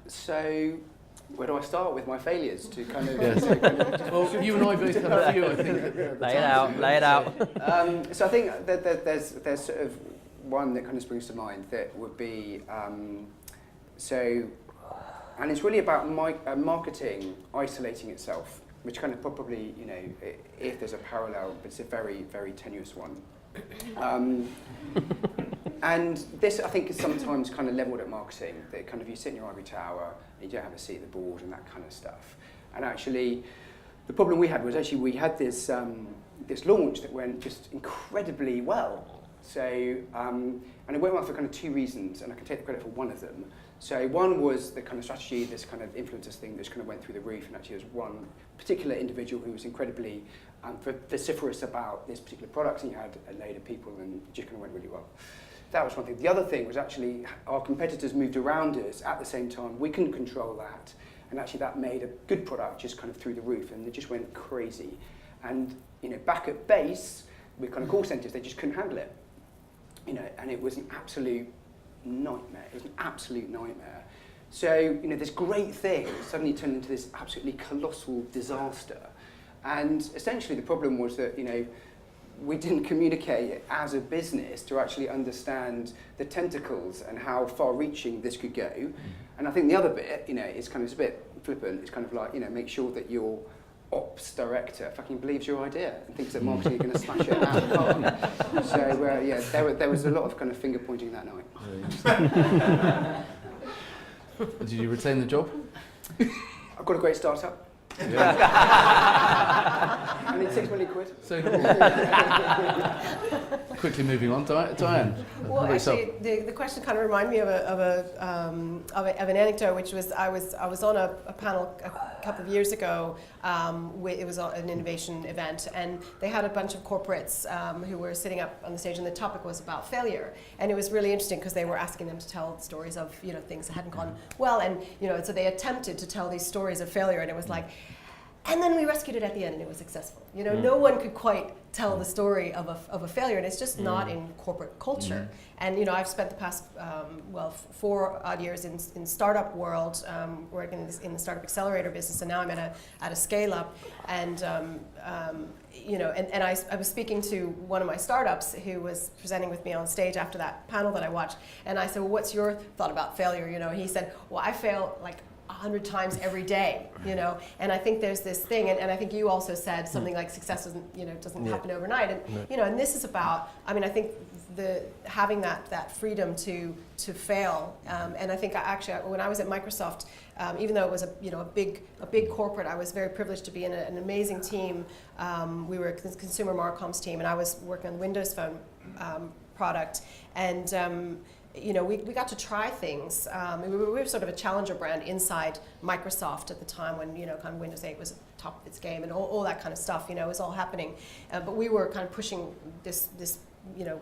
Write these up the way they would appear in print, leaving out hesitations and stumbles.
So, where do I start with my failures to kind of? Yes. Well, you and I both have a few, I think. Lay it out. So I think that there's sort of one that kind of springs to mind that would be and it's really about marketing isolating itself, which kind of probably, you know, if there's a parallel, but it's a very, very tenuous one. And this, I think, is sometimes kind of levelled at marketing, that kind of you sit in your ivory tower, and you don't have a seat at the board and that kind of stuff. And actually, the problem we had was actually we had this this launch that went just incredibly well. So, and it went well for kind of two reasons, and I can take the credit for one of them. So one was the kind of strategy, this kind of influencers thing that just kind of went through the roof, and actually there was one particular individual who was incredibly vociferous about this particular product, and you had a load of people, and it just kind of went really well. That was one thing. The other thing was actually our competitors moved around us at the same time. We couldn't control that, and actually that made a good product just kind of through the roof, and it just went crazy. And you know, back at base with kind of call centres, they just couldn't handle it. You know, and it was an absolute nightmare. It was an absolute nightmare. So you know, this great thing suddenly turned into this absolutely colossal disaster. And essentially, the problem was that, you know, we didn't communicate as a business to actually understand the tentacles and how far-reaching this could go. And I think the other bit, you know, is kind of, it's a bit flippant. It's kind of like, you know, make sure that your ops director fucking believes your idea and thinks that marketing are going to smash it out of the park. So yeah, there was a lot of kind of finger pointing that night. Did you retain the job? I've got a great startup. Yeah. I need £6 million. So, quickly moving on, Diane. Well, actually, the question kind of reminded me of an anecdote, which was I was on a panel a couple of years ago. It was an innovation event, and they had a bunch of corporates who were sitting up on the stage, and the topic was about failure. And it was really interesting because they were asking them to tell stories of, you know, things that hadn't gone well, and you know, so they attempted to tell these stories of failure, and it was like. And then we rescued it at the end, and it was succccessful. You know, no one could quite tell the story of a failure, and it's just not in corporate culture. And you know, I've spent the past 4 odd years in startup world, working in the startup accelerator business, and now I'm at a scale up. And you know, and I was speaking to one of my startups who was presenting with me on stage after that panel that I watched, and I said, well, what's your thought about failure? You know, he said, well, I fail like 100 times every day, you know, and I think there's this thing, and I think you also said something like success doesn't happen overnight, and you know, and this is about, I mean, I think having that freedom to fail, and I think actually when I was at Microsoft, even though it was a big corporate, I was very privileged to be in an amazing team. We were a consumer marcoms team, and I was working on the Windows Phone product, and you know, we got to try things. We were sort of a challenger brand inside Microsoft at the time when, you know, kind of Windows 8 was top of its game and all that kind of stuff, you know, was all happening. But we were kind of pushing this you know,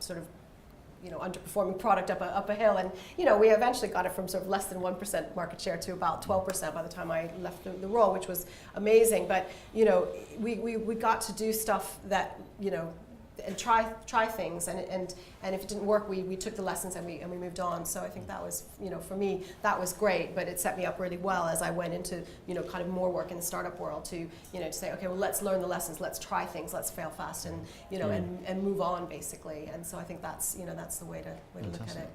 sort of, you know, underperforming product up a hill. And, you know, we eventually got it from sort of less than 1% market share to about 12% by the time I left the role, which was amazing. But, you know, we got to do stuff that, you know, and try things, and if it didn't work, we took the lessons and we moved on. So I think that was, you know, for me, that was great, but it set me up really well as I went into, you know, kind of more work in the startup world to, you know, to say, okay, well, let's learn the lessons, let's try things, let's fail fast, and you know, and move on basically. And so I think that's, you know, that's the way to look at it.